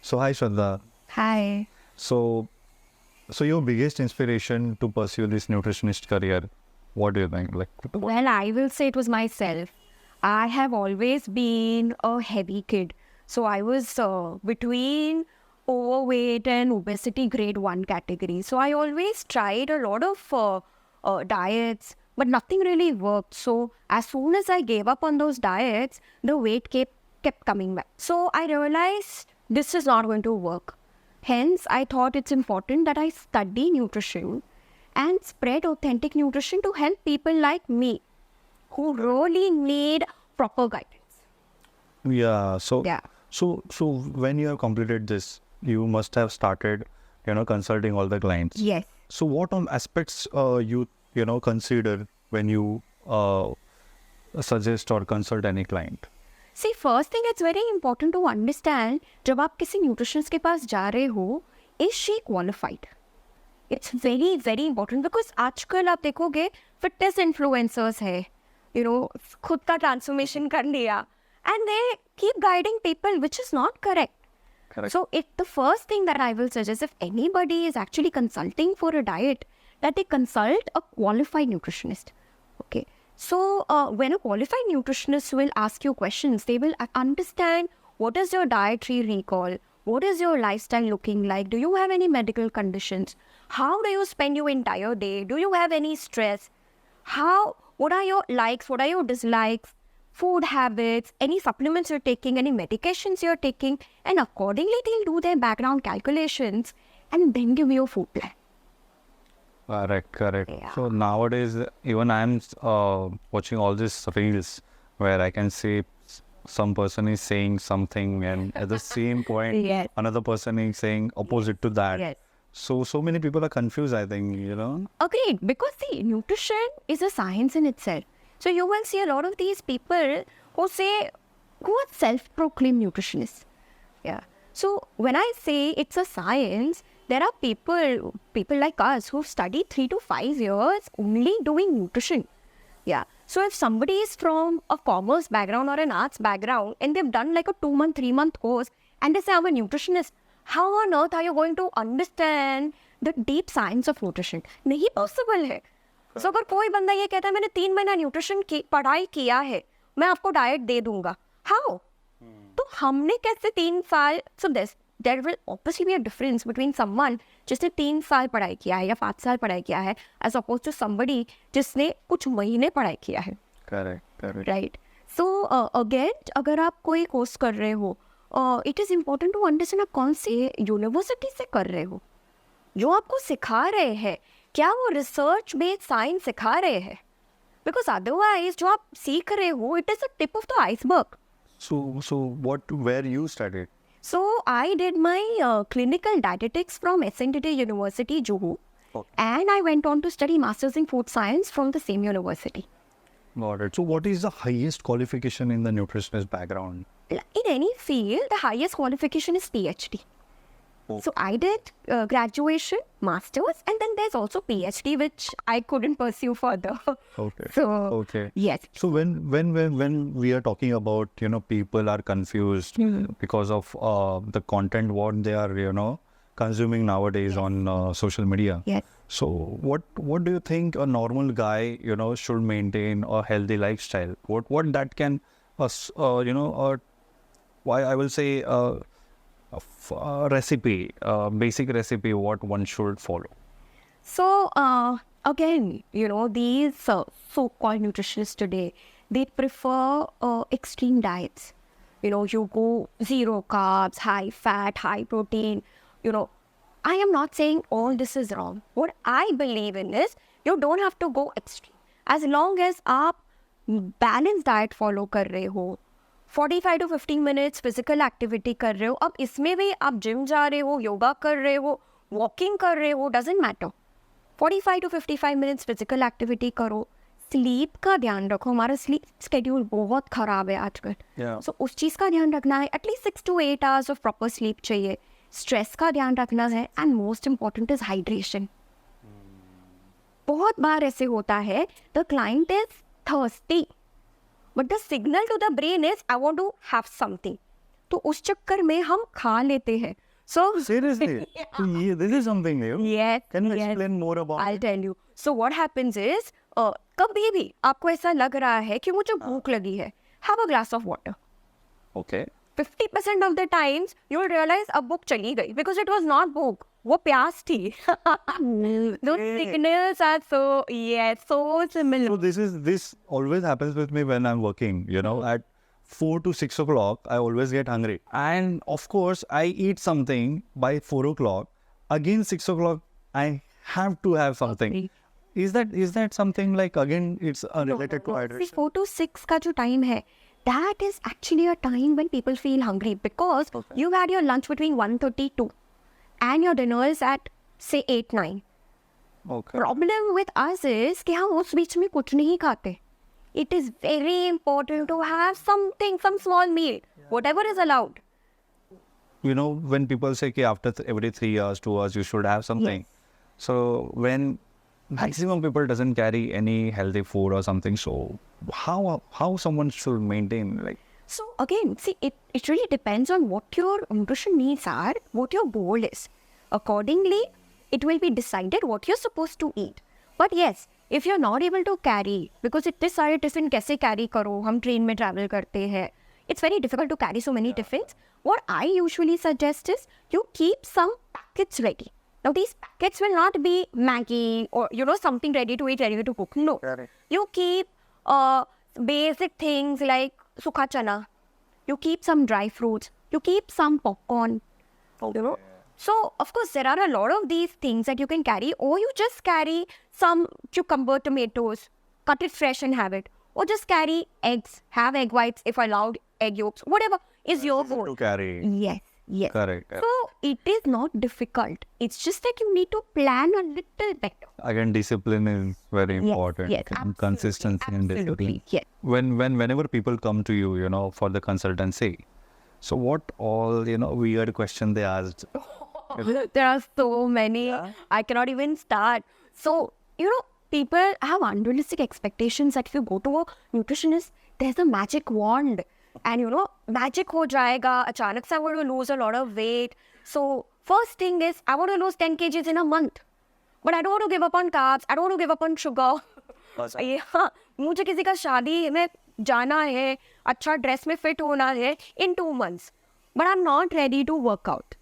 So hi Shraddha. Hi. So your biggest inspiration to pursue this nutritionist career, what do you think? Well, I will say it was myself. I have always been a heavy kid. So I was between overweight and obesity grade 1 category. So I always tried a lot of diets, but nothing really worked. So as soon as I gave up on those diets, the weight kept coming back. So I realized this is not going to work. Hence, I thought it's important that I study nutrition and spread authentic nutrition to help people like me who really need proper guidance. Yeah. So Yeah. so when you have completed this, you must have started, consulting all the clients. Yes. So what aspects you consider when you suggest or consult any client? See, first thing, it's very important to understand, जब आप किसी nutritionist के पास जा रहे हो, is she qualified? It's very, very important because आजकल आप देखोगे fitness influencers है, खुद का transformation कर लिया, and they keep guiding people, which is not correct. Correct. So the first thing that I will suggest, if anybody is actually consulting for a diet, that they consult a qualified nutritionist. Okay. So when a qualified nutritionist will ask you questions, they will understand what is your dietary recall, what is your lifestyle looking like, do you have any medical conditions, how do you spend your entire day, do you have any stress, what are your likes, what are your dislikes, food habits, any supplements you're taking, any medications you're taking, and accordingly they'll do their background calculations and then give you a food plan. Correct. Yeah. So nowadays, even I'm watching all these reels where I can see some person is saying something, and at the same point, Yes. another person is saying opposite to that. Yes. So many people are confused, I think, Agreed, because see, nutrition is a science in itself. So you will see a lot of these people who are self-proclaimed nutritionists. Yeah. So when I say it's a science, there are people like us who've studied 3 to 5 years only doing nutrition. Yeah. So if somebody is from a commerce background or an arts background and they've done like a 2-month, 3-month course and they say I'm a nutritionist, how on earth are you going to understand the deep science of nutrition? नहीं possible है. So अगर कोई बंदा ये कहता है मैंने 3 महीना न्यूट्रिशन की पढ़ाई किया है, मैं आपको डाइट दे दूंगा. How? तो हमने कैसे 3 साल, so there will obviously be a difference between someone जिसने 3 साल पढ़ाई किया है या 5 साल पढ़ाई किया है as opposed to somebody जिसने कुछ महीने पढ़ाई किया है. Correct. Right. So again, अगर आप कोई कोर्स कर रहे हो, it is important to understand आप कौन सी यूनिवर्सिटी से कर रहे हो, जो आपको सिखा रहे हैं क्या वो रिसर्च बेस्ड साइंस सिखा रहे हैं, बिकॉज अदरवाइज जो आप सीख रहे हो it is a tip of the iceberg. So where you studied? So I did my clinical dietetics from SNDT University, Juhu. Okay. And I went on to study Masters in Food Science from the same university. Got it. So what is the highest qualification in the nutritionist background? In any field, the highest qualification is PhD. Okay. So I did graduation, masters, and then there's also PhD, which I couldn't pursue further. Okay. So Okay. yes. So when we are talking about, people are confused because of the content what they are, consuming nowadays on social media. Yes. So what do you think a normal guy, should maintain a healthy lifestyle? What that can, why I will say recipe, basic recipe, what one should follow. So again, these so-called nutritionists today, they prefer extreme diets. You go zero carbs, high fat, high protein. I am not saying all this is wrong. What I believe in is you don't have to go extreme. As long as आप balanced diet follow कर रहे हो, 45 to 15 minutes physical activity कर रहे हो, अब इसमें भी आप जिम जा रहे हो, योगा कर रहे हो, वॉकिंग कर रहे हो, doesn't matter. 45 to 55 minutes physical activity करो, स्लीप का ध्यान रखो. हमारा स्लीप स्केड्यूल बहुत ख़राब है आजकल. सो उस चीज़ का ध्यान रखना है. At least 6 to 8 hours of proper sleep चाहिए. स्ट्रेस का ध्यान रखना है. And most important is hydration. बहुत बार ऐसे होता है the client is thirsty but the signal to the brain is I want to have something. तो उस चक्कर में हम खा लेते हैं. So Seriously? This is something new. yes, Can you yes. explain more about I'll it? tell you. So what happens is, कभी भी आपको ऐसा लग रहा है कि मुझे भूख लगी है, have a glass of water. Okay. 50% of the times you will realize अब भूख चली गई because it was not भूख, वो प्यास थी. Those signals are so similar. So this always happens with me when I'm working, you know, at 4 to 6 o'clock, I always get hungry. And of course, I eat something by 4 o'clock. Again, 6 o'clock, I have to have something. Okay. Is that something like, again, it's related to See, hydration? 4 to 6 का जो time है, that is actually a time when people feel hungry because you've had your lunch between 1:32 and your dinner is at say 8-9. Okay. Problem with us is कि हम उस बीच में कुछ नहीं खाते. It is very important to have something, some small meal, whatever is allowed. You know, when people say कि after every 3 hours, 2 hours, you should have something. So when maximum people doesn't carry any healthy food or something, so how someone should maintain, like? So again, see, it really depends on what your nutrition needs are, what your goal is. Accordingly, it will be decided what you're supposed to eat. But yes, if you're not able to carry, because इतने सारे tiffin कैसे carry करो, हम train में travel करते हैं, it's very difficult to carry so many tiffins. What I usually suggest is you keep some packets ready. Now these packets will not be Maggi or something ready to eat, ready to cook. No, Correct. you keep basic things like sukha chana. You keep some dry fruits. You keep some popcorn. You know. So, of course, there are a lot of these things that you can carry, or you just carry some cucumber, tomatoes, cut it fresh and have it. Or just carry eggs, have egg whites if allowed, egg yolks, whatever is your goal. To carry. Yes, yes. Correct. So, it is not difficult. It's just that you need to plan a little better. Again, discipline is very important. Yes, And absolutely, consistency and discipline. absolutely, yes. Whenever people come to you, you know, for the consultancy, so what all, you know, weird question they asked? There are so many. I cannot even start. So, people have unrealistic expectations that if you go to a nutritionist, there's a magic wand. And, magic ho jayega. Achanak se I want to lose a lot of weight. So, first thing is, I want to lose 10 kgs in a month. But I don't want to give up on carbs. I don't want to give up on sugar. मुझे किसी का शादी में जाना है, अच्छा dress में fit होना है in 2 months. But I'm not ready to work out.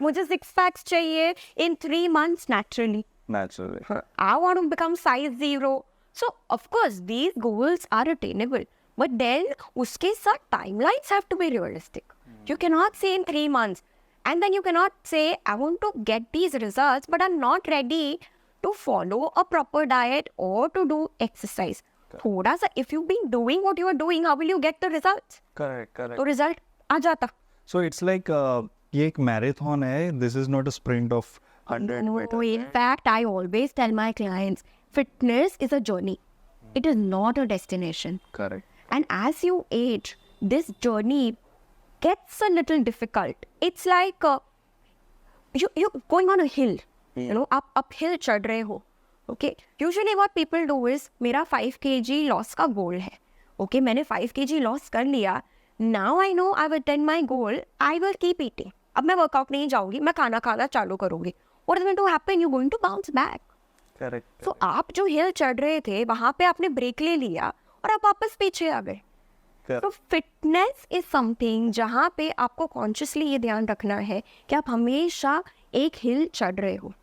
मुझे 6 packs चाहिए in 3 months naturally. Naturally. I want to become size 0. So, of course, these goals are attainable. But then, उसके साथ timelines have to be realistic. You cannot say in 3 months. And then you cannot say, I want to get these results, but I'm not ready to follow a proper diet or to do exercise. थोड़ा सा, if you've been doing what you are doing, how will you get the results? Correct. तो result आ जाता. So it's like ये एक marathon है. This is not a sprint of 100 meters. No, in fact, I always tell my clients, fitness is a journey. It is not a destination. Correct. And as you age, this journey gets a little difficult. It's like you're going on a hill. Uphill चढ़ रहे हो. Okay. Usually what people do is, मेरा 5 kg loss का goal है. Okay, मैंने 5 kg loss कर लिया. Now I know I've attained my goal. I will keep eating. अब मैं workout नहीं जाऊँगी. मैं खाना चालू करूँगी. What is going to happen? You're going to bounce back. Correct. So आप जो hill चढ़ रहे थे, वहाँ पे आपने break ले लिया और आप वापस पीछे आ गए. तो फिटनेस इज समथिंग जहाँ पे आपको कॉन्शियसली ये ध्यान रखना है कि आप हमेशा एक हिल चढ़ रहे हो.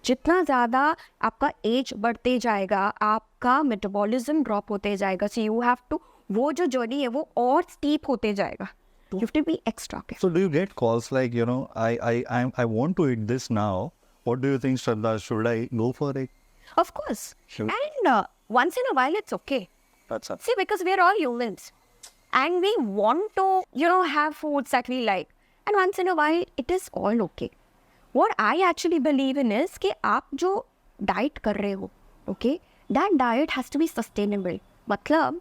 जितना ज़्यादा आपका एज बढ़ते जाएगा, आपका मेटाबॉलिज्म ड्रॉप होते जाएगा. सो यू हैव टू, वो जो जर्नी है वो और स्टीप होते जाएगा. You have to be extra careful. So do you get calls like, I want to eat this now. What do you think, Shraddha? Should I go for it? Of course. Sure. And once in a while it's okay. That's up. See, because we're all humans. And we want to, have foods that we like. And once in a while, it is all okay. What I actually believe in is कि आप जो diet कर रहे हो, okay, that diet has to be sustainable. मतलब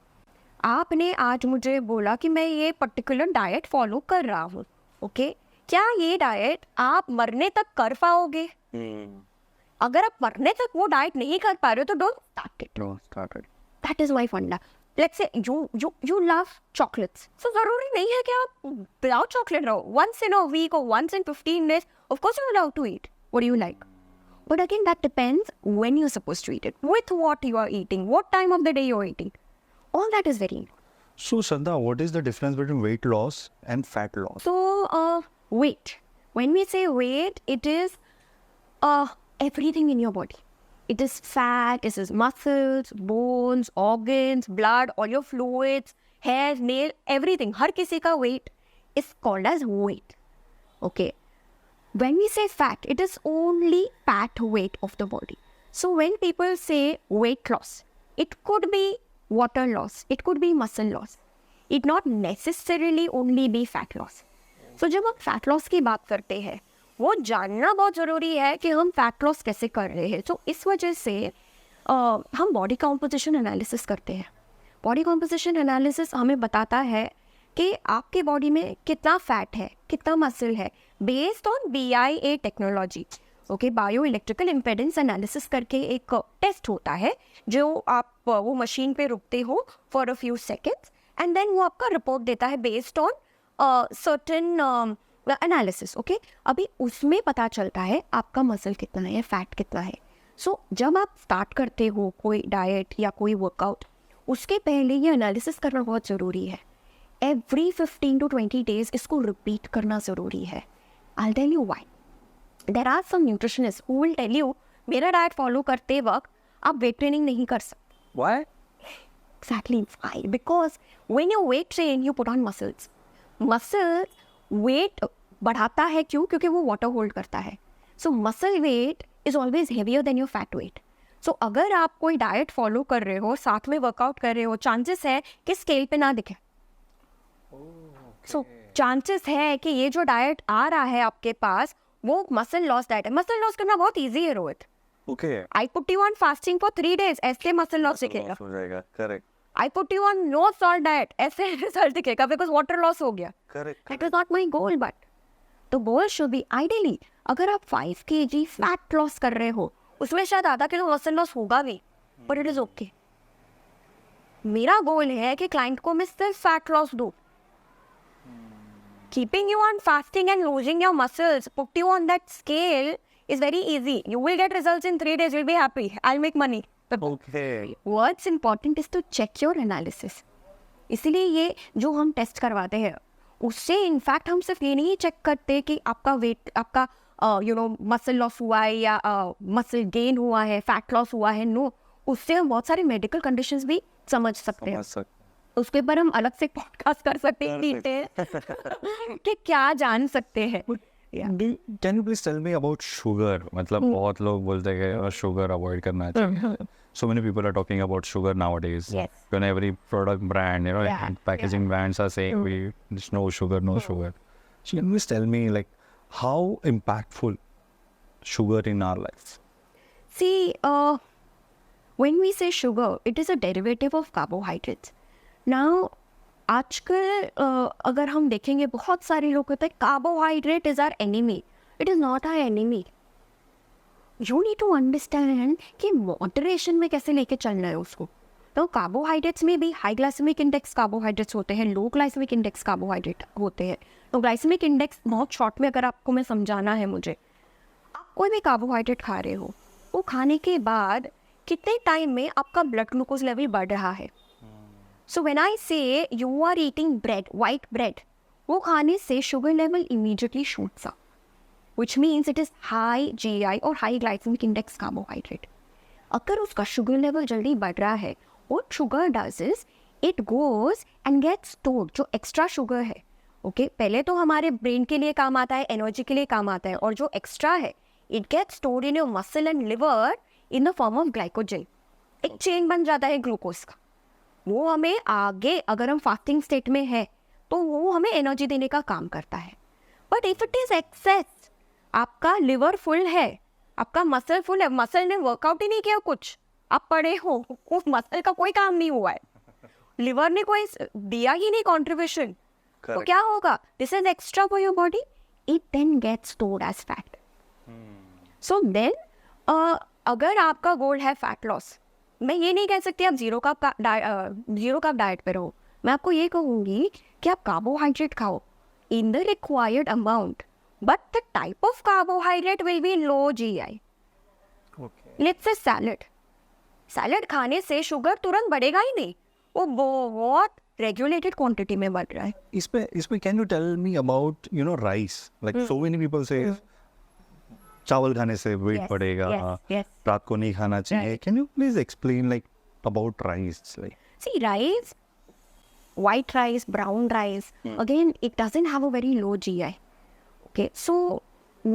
आपने आज मुझे बोला कि मैं ये particular diet follow कर रहा हूँ, okay? क्या ये diet आप मरने तक कर पाओगे? अगर आप मरने तक वो diet नहीं कर पा रहे हो तो don't start it. No, start it. That is my funda. let's say you love chocolates, so जरूरी नहीं है कि आप without chocolate रहो. Once in a week or once in 15 days, of course you're allowed to eat what do you like. But again, that depends when you're supposed to eat it, with what you are eating, what time of the day you're eating. All that is very important. So, Shraddha, what is the difference between weight loss and fat loss? So, weight. When we say weight, it is everything in your body. It is fat, it is muscles, bones, organs, blood, all your fluids, hair, nail, everything. हर किसी का weight is called as weight. Okay. When we say fat, it is only fat weight of the body. So when people say weight loss, it could be water loss, it could be muscle loss. It not necessarily only be fat loss. So जब हम fat loss की बात करते हैं, वो जानना बहुत ज़रूरी है कि हम fat loss कैसे कर रहे हैं. तो इस वजह से हम body composition analysis करते हैं. Body composition analysis हमें बताता है कि आपके बॉडी में कितना फैट है, कितना मसल है, based on BIA technology. Okay, bio electrical impedance analysis करके एक टेस्ट होता है जो आप वो मशीन पे रुकते हो for a few seconds and then वो आपका रिपोर्ट देता है based on certain analysis. Okay, अभी उसमें पता चलता है आपका मसल कितना है, फैट कितना है. सो जब आप स्टार्ट करते हो कोई डाइट या कोई वर्कआउट, उसके पहले ये एनालिसिस करना बहुत ज़रूरी है. Every 15 to 20 days इसको रिपीट करना ज़रूरी है. I'll tell you why. There are some nutritionists who will tell you मेरा डाइट फॉलो करते वक्त आप वेट ट्रेनिंग नहीं कर सकते. Why? Exactly why? Because when you weight train, you put on muscles. Muscles weight बढ़ाता है क्यों? क्योंकि वो वाटर होल्ड करता है. So muscle weight is always heavier than your fat weight. So अगर आप कोई डाइट फॉलो कर रहे हो, साथ में वर्कआउट कर रहे हो, चांसेस है कि स्केल पे ना दिखे. सो चांसेस है कि ये जो डाइट आ रहा है आपके पास वो मसल लॉस डाइट है. मसल लॉस करना बहुत इजी है Rohit. Okay. I put you on fasting for 3 days, ऐसे मसल लॉस दिखेगा. हो जाएगा. Correct. I put you on no salt diet, ऐसे रिजल्ट दिखेगा बिकॉज वाटर लॉस हो गया. Correct. That is not my goal. But the goal should be ideally अगर आप 5 kg फैट लॉस कर रहे हो, उसमें शायद आधा किलो मसल लॉस होगा भी, बट इट इज ओके. मेरा गोल है कि क्लाइंट को मैं सिर्फ फैट लॉस दूं. Keeping you on fasting and losing your muscles, put you on that scale is very easy. You will get results in 3 days. You'll be happy. I'll make money. But Okay. what's important is to check your analysis. इसीलिए ये जो हम test करवाते हैं उससे in fact हम सिर्फ ये नहीं चेक करते कि आपका वेट, आपका मसल लॉस हुआ है या मसल गेन हुआ है, फैट लॉस हुआ है. नो, उससे हम बहुत सारे मेडिकल कंडीशंस भी समझ सकते हैं. उसके ऊपर हम अलग से पॉडकास्ट कर सकते हैं डिटेल कि क्या जान सकते हैं. Can you please tell me about sugar? मतलब बहुत लोग बोलते हैं कि sugar avoid करना चाहिए. So many people are talking about sugar nowadays. Yes. When every product brand, Yeah, and packaging brands are saying there's no sugar, no sugar. So can you please tell me like how impactful sugar in our life? See, when we say sugar, it is a derivative of carbohydrates. Now, आजकल अगर हम देखेंगे बहुत सारे लोग कहते हैं carbohydrate is our enemy. It is not our enemy. You need to understand कि मॉडरेशन में कैसे लेके चलना है उसको. तो कार्बोहाइड्रेट्स में भी हाई ग्लाइसेमिक इंडेक्स कार्बोहाइड्रेट्स होते हैं, लो ग्लाइसेमिक इंडेक्स कार्बोहाइड्रेट होते हैं. तो ग्लाइसेमिक इंडेक्स बहुत शॉर्ट में अगर आपको मैं समझाना है मुझे, आप कोई भी कार्बोहाइड्रेट खा रहे हो, वो खाने के बाद कितने टाइम में आपका ब्लड ग्लूकोज लेवल बढ़ रहा है. So when I say you are eating bread, white bread, वो खाने से sugar level immediately shoots up, which means it is high GI और high glycemic index carbohydrate. अगर उसका sugar level जल्दी बढ़ रहा है, what sugar does is it goes and gets stored. जो extra sugar है, okay, पहले तो हमारे brain के लिए काम आता है, energy के लिए काम आता है, और जो extra है, it gets stored in your muscle and liver in the form of glycogen. एक chain बन जाता है ग्लूकोज का. वो हमें आगे अगर हम फास्टिंग स्टेट में है तो वो हमें एनर्जी देने का काम करता है. But if it is excess, आपका लिवर फुल है, आपका मसल फुल है, मसल ने वर्कआउट ही नहीं किया, कुछ आप पड़े हो, उस मसल का कोई काम नहीं हुआ है, लिवर ने कोई दिया ही नहीं कॉन्ट्रीब्यूशन, तो क्या होगा? This is extra for your body. It then gets stored as fat. So then अगर आपका गोल है फैट लॉस, मैं ये नहीं कह सकती आप जीरो कार्ब डाइट पे रहो. मैं आपको ये कहूँगी कि आप कार्बोहाइड्रेट खाओ in the required amount, but the type of carbohydrate will be low GI. Okay. Let's say salad. Salad खाने से शुगर तुरंत बढ़ेगा ही नहीं, वो बहुत रेगुलेटेड क्वांटिटी में बढ़ रहा है. इसमें can you tell me about rice, like so many people से चावल खाने से वेट बढ़ेगा, रात को नहीं खाना चाहिए. Can you please explain like about rice? Like see rice, white rice, brown rice, again, it doesn't have a very low GI. Okay, so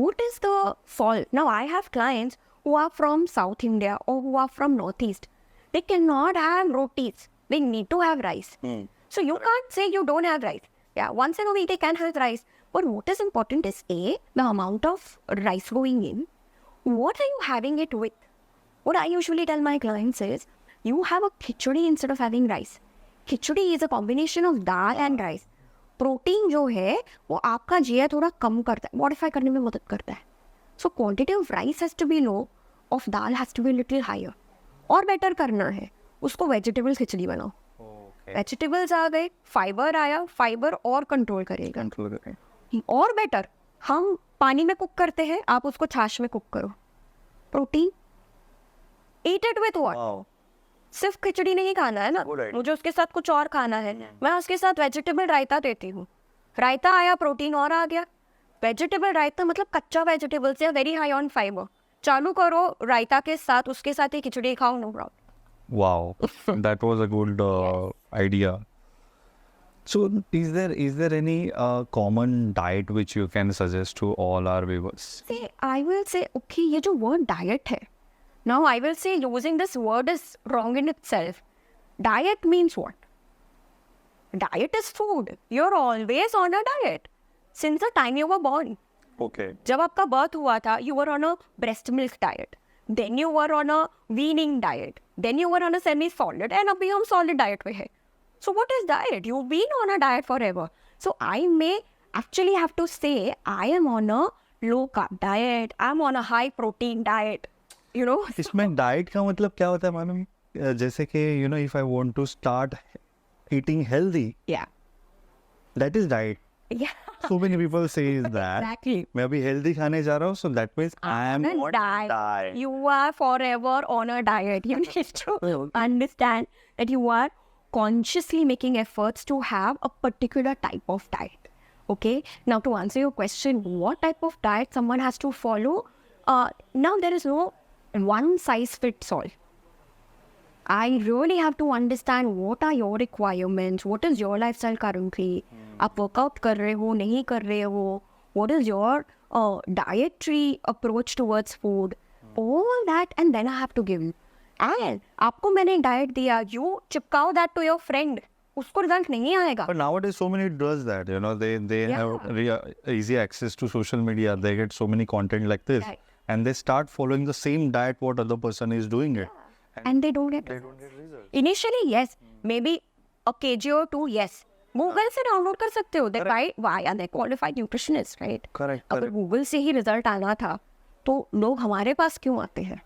what is the fault? Now, I have clients who are from South India or who are from Northeast. They cannot have rotis. They need to have rice. So you can't say you don't have rice. Yeah, once in a week they can have rice. But what is important is A, the amount of rice going in. What are you having it with? What I usually tell my clients is, you have a khichdi instead of having rice. Khichdi is a combination of dal and rice. Protein जो है वो आपका GI थोड़ा कम करता है, modify करने में मदद करता है. So quantity of rice has to be low, of dal has to be little higher. और बेटर करना है उसको वेजिटेबल खिचड़ी बनाओ. वेजिटेबल्स आ गए, फाइबर आया, फाइबर और कंट्रोल करेगा. और बेटर, हम पानी में कुक करते हैं, आप उसको छाछ में कुक करो. Protein, eat it with what? सिर्फ खिचड़ी नहीं खाना है ना, मुझे उसके साथ कुछ और खाना है. मैं उसके साथ वेजिटेबल रायता देती हूँ. रायता आया, प्रोटीन और आ गया. वेजिटेबल रायता मतलब कच्चा वेजिटेबल्स है, वेरी हाई ऑन फाइबर. चालू करो रायता के साथ, उसके साथ ही खिचड़ी खाओ, no problem. Wow, that was a good idea. So is there any common diet which you can suggest to all our viewers? See, I will say, okay, ये जो word diet है, now I will say using this word is wrong in itself. Diet means what? Diet is food. You're always on a diet since the time you were born. Okay. जब आपका birth हुआ था, you were on a breast milk diet. Then you were on a weaning diet. Then you were on a semi-solid. And अभी हम solid diet पे है. So what is diet? You've been on a diet forever. So I may actually have to say I am on a low carb diet. I'm on a high protein diet. You know? इसमें diet का मतलब क्या होता है मालूम? जैसे कि if I want to start eating healthy, Yeah. that is diet. Yeah. So many people say that. Exactly. मैं अभी healthy खाने जा रहा हूँ, so that means I am On a on diet. diet. You are forever on a diet. You need to understand that you are consciously making efforts to have a particular type of diet. Okay? Now to answer your question, what type of diet someone has to follow? Now there is no one size fits all. I really have to understand what are your requirements, what is your lifestyle currently. आप workout कर रहे हो, नहीं कर रहे हो, what is your dietary approach towards food, all that, and then I have to give you. And आपको मैंने diet दिया, you चिपकाओ that to your friend, उसको रिजल्ट नहीं आएगा. But nowadays so many does that, they have easy access to social media, they get so many content like this, Right. and they start following the same diet what other person is doing it. And they don't get results. Initially, yes, maybe a kg or two, yes. Google से download कर सकते हो. That why are they qualified nutritionists, right? Correct. अगर Google से ही result आना था तो लोग हमारे पास क्यों आते हैं?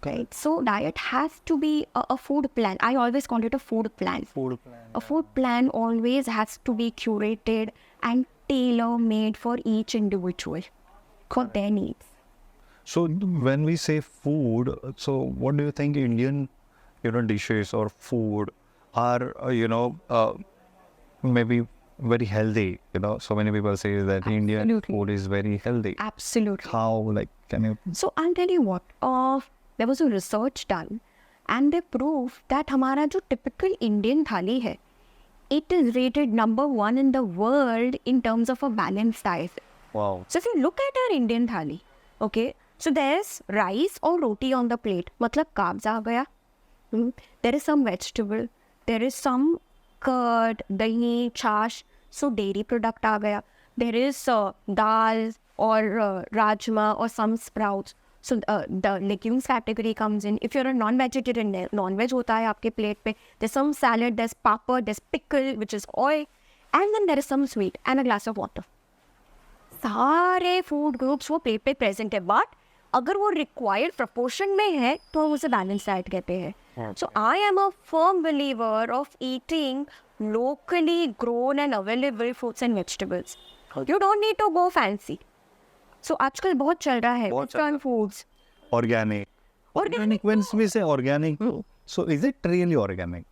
Right? So diet has to be a food plan. I always call it a food plan. A food plan always has to be curated and tailor-made for each individual for their needs. So when we say food, so what do you think Indian, dishes or food are, maybe very healthy? So many people say that Indian Absolutely. food is very healthy. Absolutely. How, can you? So I'll tell you what. There was a research done, and they proved that हमारा जो typical Indian थाली है, it is rated number 1 in the world in terms of a balanced diet. Wow. So if you look at our Indian thali, okay, so there's rice or roti on the plate. मतलब carbs आ गया. There is some vegetable. There is some curd, dahi, chash. So dairy product आ गया. There is dal or rajma or some sprouts. So the legumes category comes in. If you're a non-vegetarian, non-veg होता है आपके plate पे. There's some salad, there's papad, there's pickle, which is oil. And then there is some sweet and a glass of water. सारे food groups वो plate पे present है, but अगर वो रिक्वायर्ड प्रपोर्शन में है तो हम उसे बैलेंस डाइट कहते हैं. So I am a firm believer of eating locally grown and available fruits and vegetables. You don't need to go fancy. So आजकल बहुत चल रहा है instant foods. Organic. Organic. When we say organic, so is it really organic?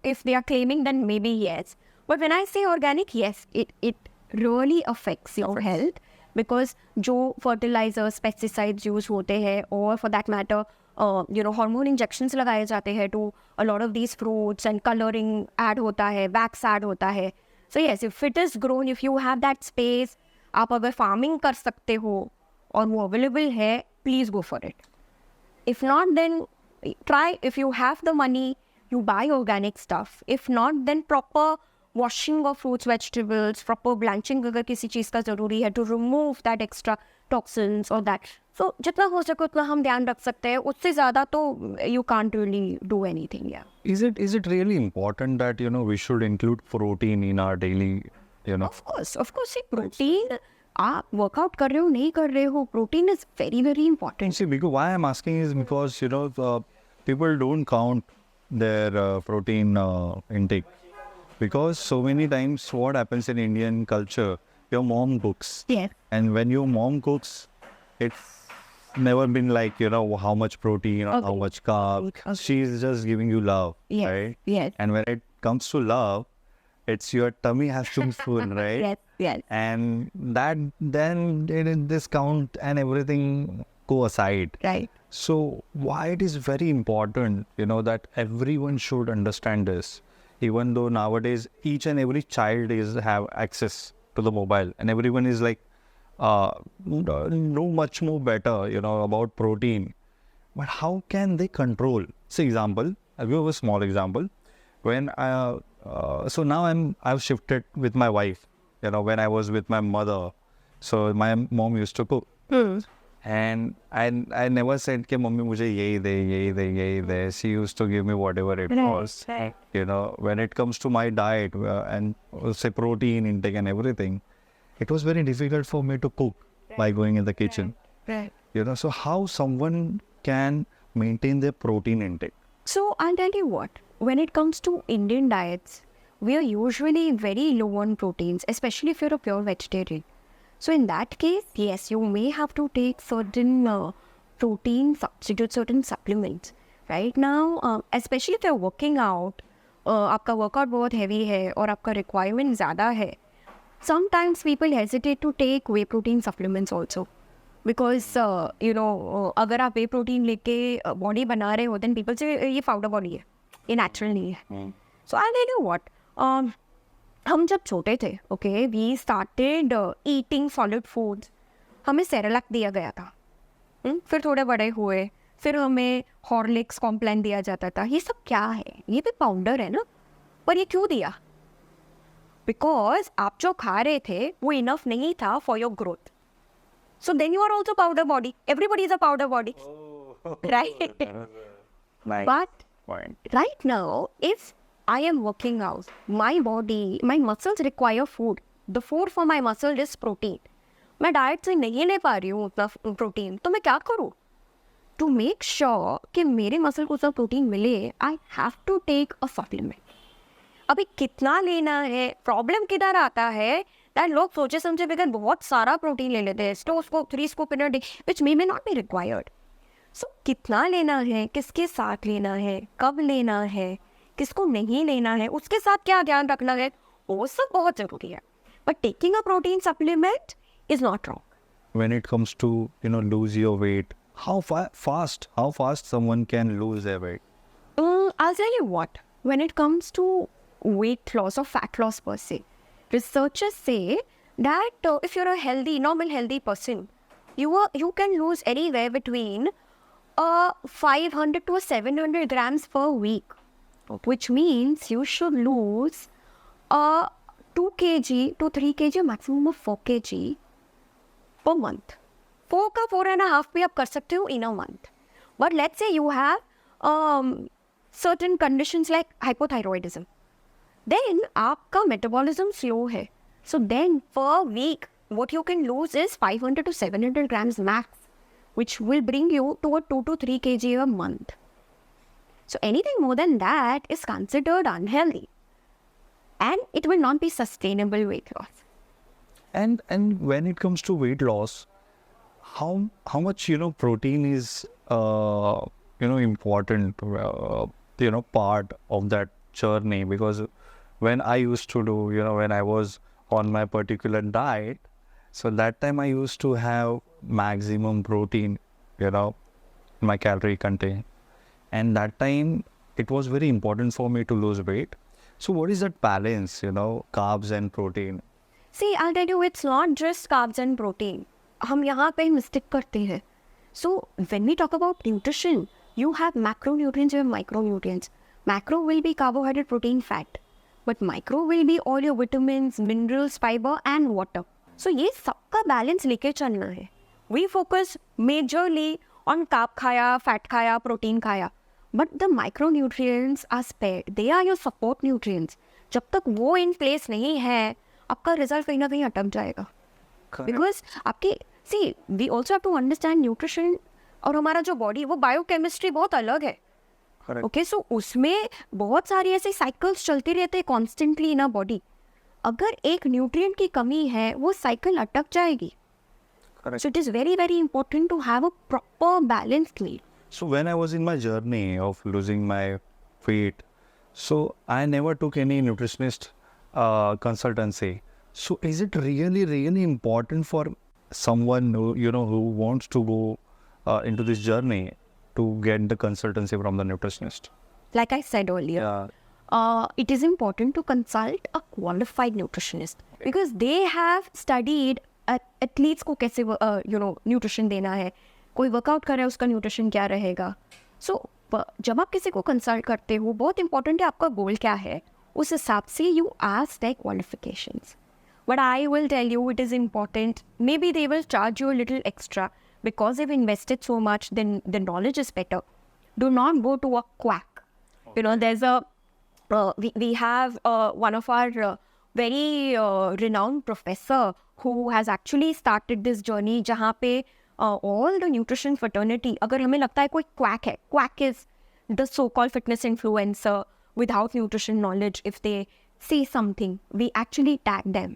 If they are claiming, then maybe yes. But when I say organic, yes, it really affects your health because जो fertilizers, pesticides use होते हैं, or for that matter, hormone injections लगाए जाते हैं to a lot of these fruits and coloring add होता है, wax add होता है. So yes, if it is grown, if you have that space, आप अगर farming कर सकते हो और वो available है, please go for it. If not, then try. If you have the money, you buy organic stuff. If not, then proper washing of fruits, vegetables, proper blanching अगर किसी चीज़ का ज़रूरी है to remove that extra toxins or that. So जितना हो सके उतना हम ध्यान रख सकते हैं. उससे ज़्यादा तो you can't really do anything. Yeah. Is it really important that we should include protein in our daily Of course. See, protein. आप वर्कआउट कर रहे हो नहीं कर रहे हो, protein is very very important. See, because why I'm asking is because people don't count their protein intake, because so many times what happens in Indian culture, your mom cooks, Yes. and when your mom cooks, it's never been like how much protein or how much carb. Okay. She's just giving you love, Yes. right? Yes. And when it comes to love, it's your tummy has to be full, right? Yes. And that then this count and everything go aside. Right. So why it is very important, that everyone should understand this, even though nowadays each and every child have access to the mobile, and everyone is like know much more better, about protein. But how can they control? Say example, I'll give a small example. When so now I've shifted with my wife. When I was with my mother, so my mom used to cook. And I never said कि mummy मुझे यही दे. She used to give me whatever it was. Right. When it comes to my diet and say protein intake and everything, it was very difficult for me to cook by going in the kitchen. Right. So how someone can maintain their protein intake? So I'll tell you what, when it comes to Indian diets, we are usually very low on proteins, especially if you're a pure vegetarian. So in that case, yes, you may have to take certain protein substitutes, certain supplements. Right now, especially if you're working out, आपका workout बहुत heavy है और आपका requirement ज़्यादा है, sometimes people hesitate to take whey protein supplements also. Because, अगर आप whey protein लेके body बना रहे हो, then people say ये powder body है, ये natural नहीं है. So I'll tell you what, हम जब छोटे थे, okay, we started eating solid foods. हमें सेरेलैक दिया गया था. फिर थोड़े बड़े हुए, फिर हमें हॉर्लिक्स कॉम्प्लान दिया जाता था. ये सब क्या है? ये भी पाउडर है ना, पर ये क्यों दिया? बिकॉज आप जो खा रहे थे वो इनफ नहीं था for your growth. So then you are also powder body. Everybody is a powder body. Right? But right now, if I am working out, my body, my muscles require food. The food for my muscle is protein. मैं diet से नहीं ले पा रही हूँ उतना protein, तो मैं क्या करूँ? To make sure कि मेरे मसल को उतना प्रोटीन मिले, I have to take a supplement. अभी कितना लेना है? प्रॉब्लम किधर आता है? दैट लोग सोचे समझे बगैर बहुत सारा प्रोटीन ले लेते हैं, 2 scoop 3 scoop in a day, which may not be required. So कितना लेना है, किसके साथ लेना है, कब लेना है, किसको नहीं लेना है, उसके साथ क्या ध्यान रखना है, वो सब बहुत ज़रूरी है. But taking a protein supplement is not wrong. When it comes to lose your weight, how fast someone can lose their weight? I'll tell you what, when it comes to weight loss or fat loss per se, researchers say that if you're a normal healthy person, you can lose anywhere between 500 to 700 grams per week, which means you should lose 2 kg to 3 kg, maximum of 4 kg per month. 4 का 4.5 भी आप कर सकते हो in a month. But let's say you have certain conditions like hypothyroidism. Then आपका metabolism slow है. So then per week, what you can lose is 500 to 700 grams max. which will bring you to a 2 to 3 kg a month. So anything more than that is considered unhealthy, and it will not be sustainable weight loss. And when it comes to weight loss, how much protein is important part of that journey? Because when I used to do when I was on my particular diet, so that time I used to have maximum protein my calorie content, and that time it was very important for me to lose weight. So what is that balance, carbs and protein? See, I'll tell you, it's not just carbs and protein. हम यहाँ पे mistake करते हैं. So when we talk about nutrition, you have macronutrients, you have micronutrients. Macro will be carbohydrate, protein, fat. But micro will be all your vitamins, minerals, fiber and water. So ये सबका balance लेके चलना है. We focus majorly on carb खाया, fat खाया, protein खाया. But the micronutrients are spared. They are your support nutrients. जब तक वो in place नहीं है, आपका result कहीं ना कहीं अटक जाएगा. Because आपकी see, we also have to understand nutrition और हमारा जो body वो biochemistry बहुत अलग है. ओके, सो उसमें बहुत सारी ऐसे साइकिल्स चलती रहते हैं कॉन्स्टेंटली इन अ बॉडी. अगर एक न्यूट्रिएंट की कमी है वो साइकिल अटक जाएगी. So it is very very important to have a proper balanced meal. So when I was in my journey of losing my weight, so I never took any nutritionist consultancy. So is it really important for someone who wants to go into this journey to get the consultancy from the nutritionist? Like I said earlier, it is important to consult a qualified nutritionist because they have studied athletes को कैसे nutrition देना है, कोई workout कर रहा है उसका nutrition क्या रहेगा. सो जब आप किसी को कंसल्ट करते हो बहुत इंपॉर्टेंट है आपका गोल क्या है, उस हिसाब से you ask their qualifications. But I will tell you it is important. Maybe they will charge you a little extra because they've invested so much, then the knowledge is better. Do not go to a quack. There's we have one of our very renowned professor who has actually started this journey जहाँ पे all the nutrition fraternity, अगर हमें लगता है कोई quack है, quack is the so-called fitness influencer without nutrition knowledge. If they say something, we actually tag them.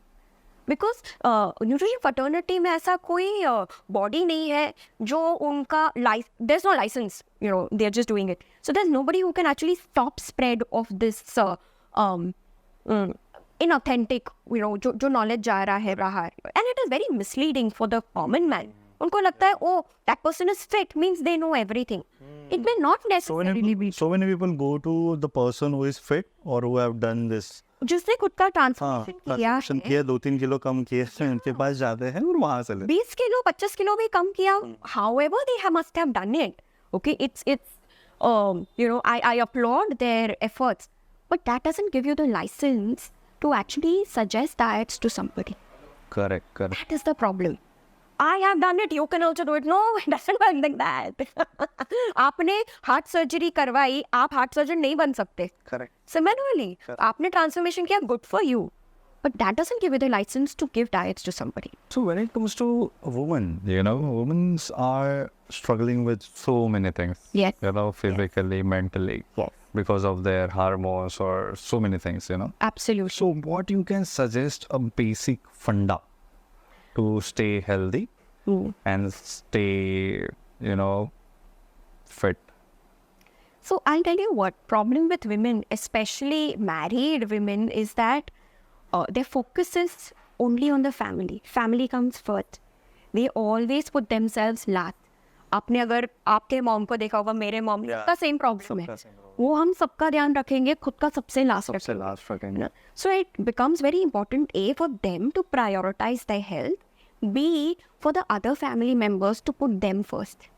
Because nutrition fraternity में ऐसा कोई बॉडी नहीं है जो उनका there is no licence, they are just doing it. So there is nobody who can actually stop spread of this inauthentic जो knowledge जा रहा है बाहर. And it is very misleading for the common man. उनको लगता है oh that person is fit means they know everything. It may not necessarily be. So many people go to the person who is fit or who have done this, जिसने खुद का transformation किया है, 2-3 kilo कम किए, उनके पास जाते हैं और वहाँ से 20 किलो 25 किलो भी कम किया. However they must have done it. Okay, it's I applaud their efforts, but that doesn't give you the license to actually suggest diets to somebody. Correct. That is the problem. I have done it, you can also do it. No, it doesn't work like that. आपने heart surgery करवाई, आप heart surgeon नहीं बन सकते. Correct. Similarly, आपने transformation किया, good for you, but that doesn't give you the license to give diets to somebody. So when it comes to women, women are struggling with so many things. Yes. Physically, mentally, because of their hormones or so many things. Absolutely. So what you can suggest a basic funda to stay healthy and stay, fit? So I'll tell you what, problem with women, especially married women, is that their focus is only on the family. Family comes first. They always put themselves last. आपने अगर आपके mom को देखा होगा, मेरे mom का same problem है. वो हम सबका ध्यान रखेंगे, खुद का सबसे लास्ट रखेंगे. So it becomes very important, A, for them to prioritize their health, B, for the other family members to put them first.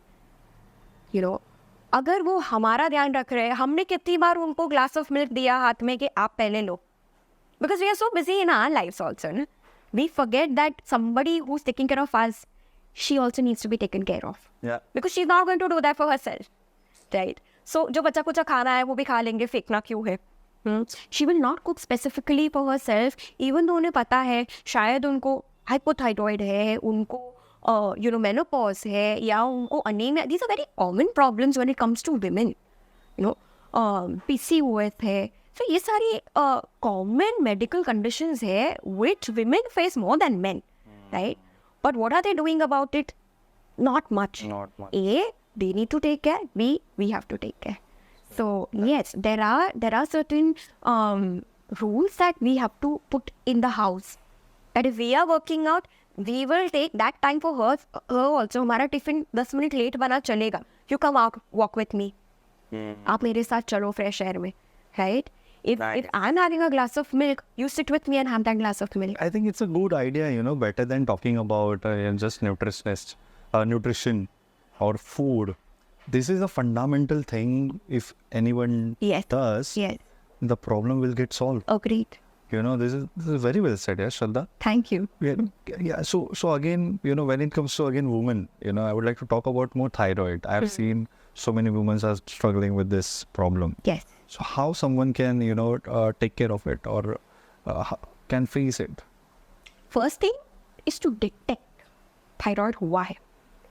अगर वो हमारा ध्यान रख रहे हैं, हमने कितनी बार उनको ग्लास ऑफ मिल्क दिया हाथ में कि आप पहले लो, because we are so busy in our lives also, no? We forget that somebody who's taking care of us, she also needs to be taken care of. Yeah. Because she's not going to do that for herself, right? So जो बच्चा कुछ खाना है वो भी खा लेंगे, फेंकना क्यों है? She will not cook specifically for herself, even though उन्हें पता है शायद उनको हाइपोथायरॉइड है, उनको menopause है या उनको anemia, these are very common problems when it comes to women. PCOS है. So ये सारी common medical conditions है which women face more than men, right? But what are they doing about it? Not much. A, they need to take care. B, we have to take care. So yes, there are certain rules that we have to put in the house. That if we are working out, we will take that time for her also. हमारा tiffin 10 minute late बना चलेगा. You come out, walk with me. आप मेरे साथ चलो fresh air में, right? If I'm having a glass of milk, you sit with me and have that glass of milk. I think it's a good idea, better than talking about just nutrition or food. This is a fundamental thing. If anyone does, the problem will get solved. Agreed. This is very well said, yeah, Shraddha. Thank you. Yeah. So again, when it comes to women, I would like to talk about more thyroid. I have seen so many women are struggling with this problem. Yes. So how someone can, take care of it or can face it? First thing is to detect thyroid हुआ है.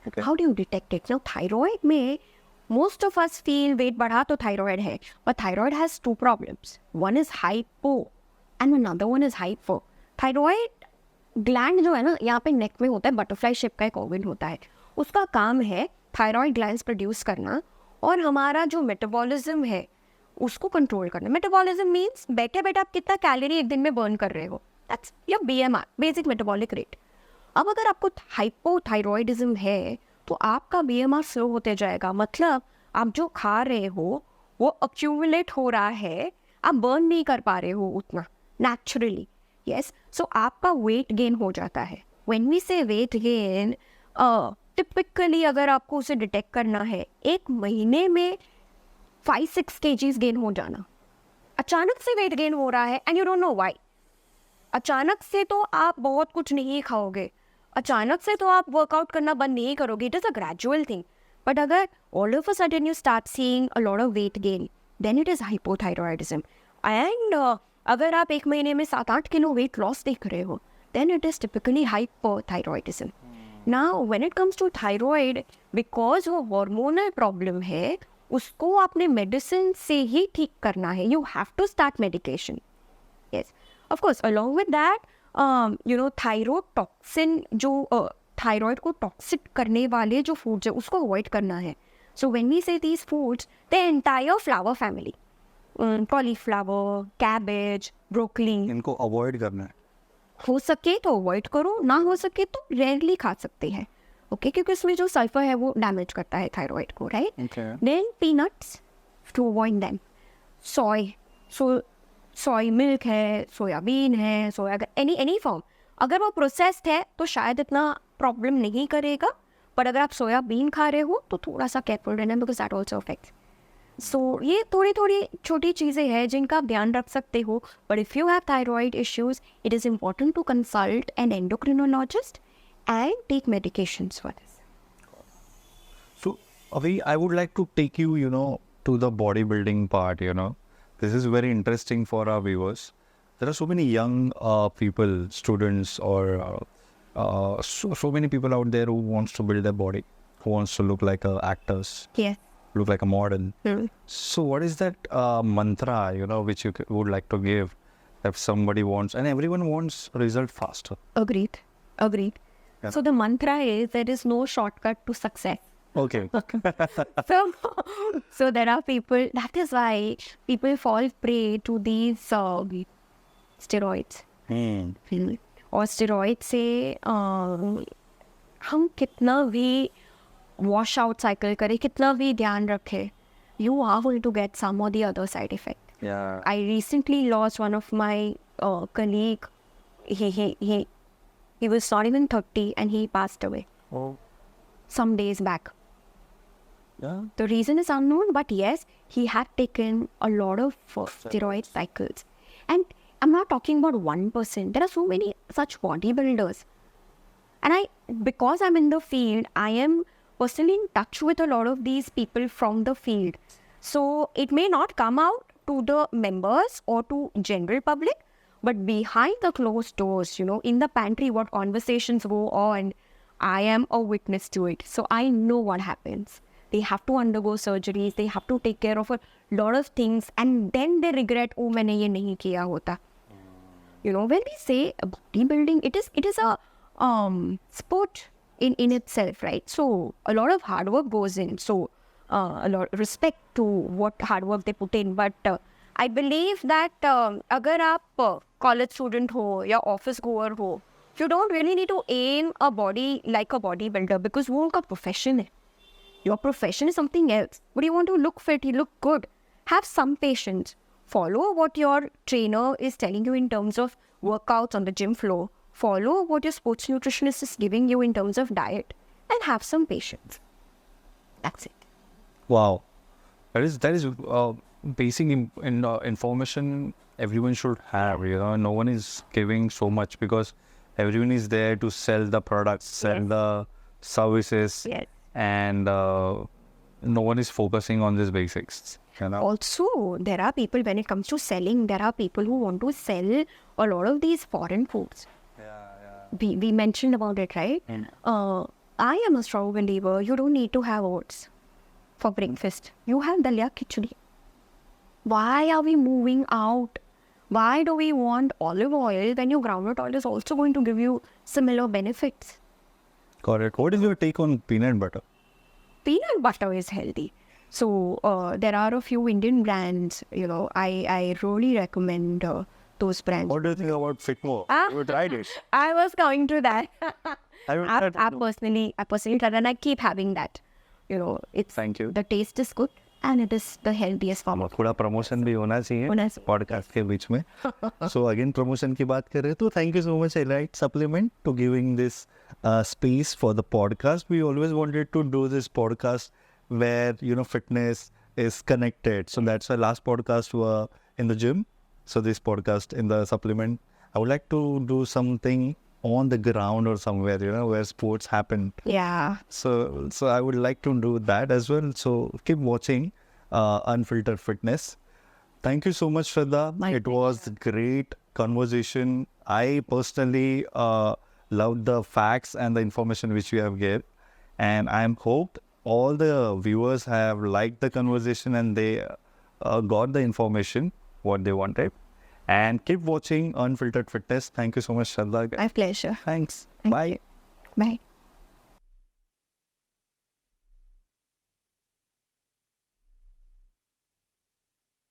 Okay. How do you detect it? Now, thyroid में most of us feel weight बढ़ा तो thyroid है. But thyroid has two problems. One is hypo and another one is hyper. Thyroid gland जो है ना यहाँ पे neck में होता है, butterfly shape का एक organ होता है. उसका काम है thyroid glands produce करना और हमारा जो metabolism है उसको कंट्रोल करना. मेटाबॉलिज्म मीन्स बैठे बैठे आप कितना कैलोरी एक दिन में बर्न कर रहे हो. That's your BMR, basic metabolic rate. अब अगर आपको हाइपोथायरॉयडिज्म है तो आपका BMR स्लो होते जाएगा. मतलब आप जो खा रहे हो वो अक्यूमुलेट हो रहा है, आप बर्न नहीं कर पा रहे हो उतना नेचुरली. यस, सो आपका वेट गेन हो जाता है. व्हेन वी से वेट गेन, टिपिकली अगर आपको उसे डिटेक्ट करना है, एक महीने में 5-6 kgs गेन हो जाना. अचानक से वेट गेन हो रहा है and you don't know why. अचानक से तो आप बहुत कुछ नहीं खाओगे, अचानक से तो आप वर्कआउट करना बंद नहीं करोगे. It is a gradual thing. But अगर all of a sudden you start seeing a lot of weight gain, then it is hypothyroidism. And अगर आप एक महीने में 7-8 किलो वेट लॉस देख रहे हो, then it is typically hypothyroidism. Now when it comes to thyroid, because वो hormonal problem है, उसको आपने मेडिसिन से ही ठीक करना है. You have to start medication. Yes, of course along with that thyroid toxin, जो थायरॉयड को टॉक्सिक करने वाले जो फूड्स है उसको अवॉइड करना है. So when we say these foods, the entire flower family, cauliflower, cabbage, broccoli, इनको अवॉइड करना है. हो सके तो अवॉइड करो, ना हो सके तो रेयरली खा सकते हैं. ओके, क्योंकि उसमें जो सल्फर है वो डैमेज करता है थायरॉयड को, right? Then peanuts to avoid them. Soy milk है, सोयाबीन है, सोया एनी फॉर्म, अगर वो प्रोसेस्ड है तो शायद इतना प्रॉब्लम नहीं करेगा. पर अगर आप सोयाबीन खा रहे हो तो थोड़ा सा केयरफुल रहना, बिकॉज दैट ऑल्सो अफेक्ट्स. सो ये थोड़ी थोड़ी छोटी चीज़ें हैं जिनका आप ध्यान रख सकते हो. But if you have thyroid issues, it is important to consult an endocrinologist and take medications for this. So, Avi, I would like to take you, to the bodybuilding part, This is very interesting for our viewers. There are so many young people, students, or so many people out there who wants to build their body, who wants to look like actors, look like a model. So, what is that mantra, which you would like to give if somebody wants, and everyone wants result faster? Agreed. So the mantra is, there is no shortcut to success. Okay. So there are people, that is why people fall prey to these steroids. और steroids से हम कितना भी wash out cycle करें, कितना भी ध्यान रखें, you are going to get some or the other side effect. Yeah. I recently lost one of my colleague. He was not even 30 and he passed away. Some days back. Yeah. The reason is unknown, but yes, he had taken a lot of steroid cycles. And I'm not talking about one person. There are so many such bodybuilders. And because I'm in the field, I am personally in touch with a lot of these people from the field. So it may not come out to the members or to general public, but behind the closed doors, in the pantry, what conversations go on, I am a witness to it. So I know what happens. They have to undergo surgeries. They have to take care of a lot of things. And then they regret, oh, मैंने ये नहीं किया होता. You know, when we say bodybuilding, it is a sport in itself, right? So a lot of hard work goes in. So a lot respect to what hard work they put in. But I believe that अगर आप college student हो या office goer हो, you don't really need to aim a body like a bodybuilder because वो उनका profession है. Your profession is something else. But you want to look fit, you look good. Have some patience. Follow what your trainer is telling you in terms of workouts on the gym floor. Follow what your sports nutritionist is giving you in terms of diet. And have some patience. That's it. Wow. That is basic information everyone should have. You know, no one is giving so much because everyone is there to sell the products, sell the services. Yes. And no one is focusing on these basics. You know? Also, there are people, when it comes to selling, there are people who want to sell a lot of these foreign foods. We mentioned about it, right? I am a strong believer, you don't need to have oats for breakfast. You have dalia khichdi. Why are we moving out? Why do we want olive oil when your groundnut oil is also going to give you similar benefits? Got it. What is your take on peanut butter? Peanut butter is healthy. So there are a few Indian brands, you know, I really recommend those brands. What do you think about Fitmor? You tried it? I was going to that. I personally tried and I keep having that. You know, it's Thank you. The taste is good and it is the healthiest form of थोड़ा promotion भी होना चाहिए होना चाहिए। Podcast के बीच में. So again promotion की बात कर रहे तो thank you so much Elite Supplement to giving this space for the podcast. We always wanted to do this podcast where fitness is connected. So that's why last podcast were in the gym. So this podcast in the supplement. I would like to do something on the ground or somewhere, where sports happen. Yeah. So I would like to do that as well. So keep watching Unfiltered Fitness. Thank you so much, Shraddha. It was great conversation. I personally loved the facts and the information which you have given. And I am hoped all the viewers have liked the conversation and they got the information what they wanted. And keep watching Unfiltered Fitness. Thank you so much, Shraddha. My pleasure. Thanks. Thank Bye. you. Bye.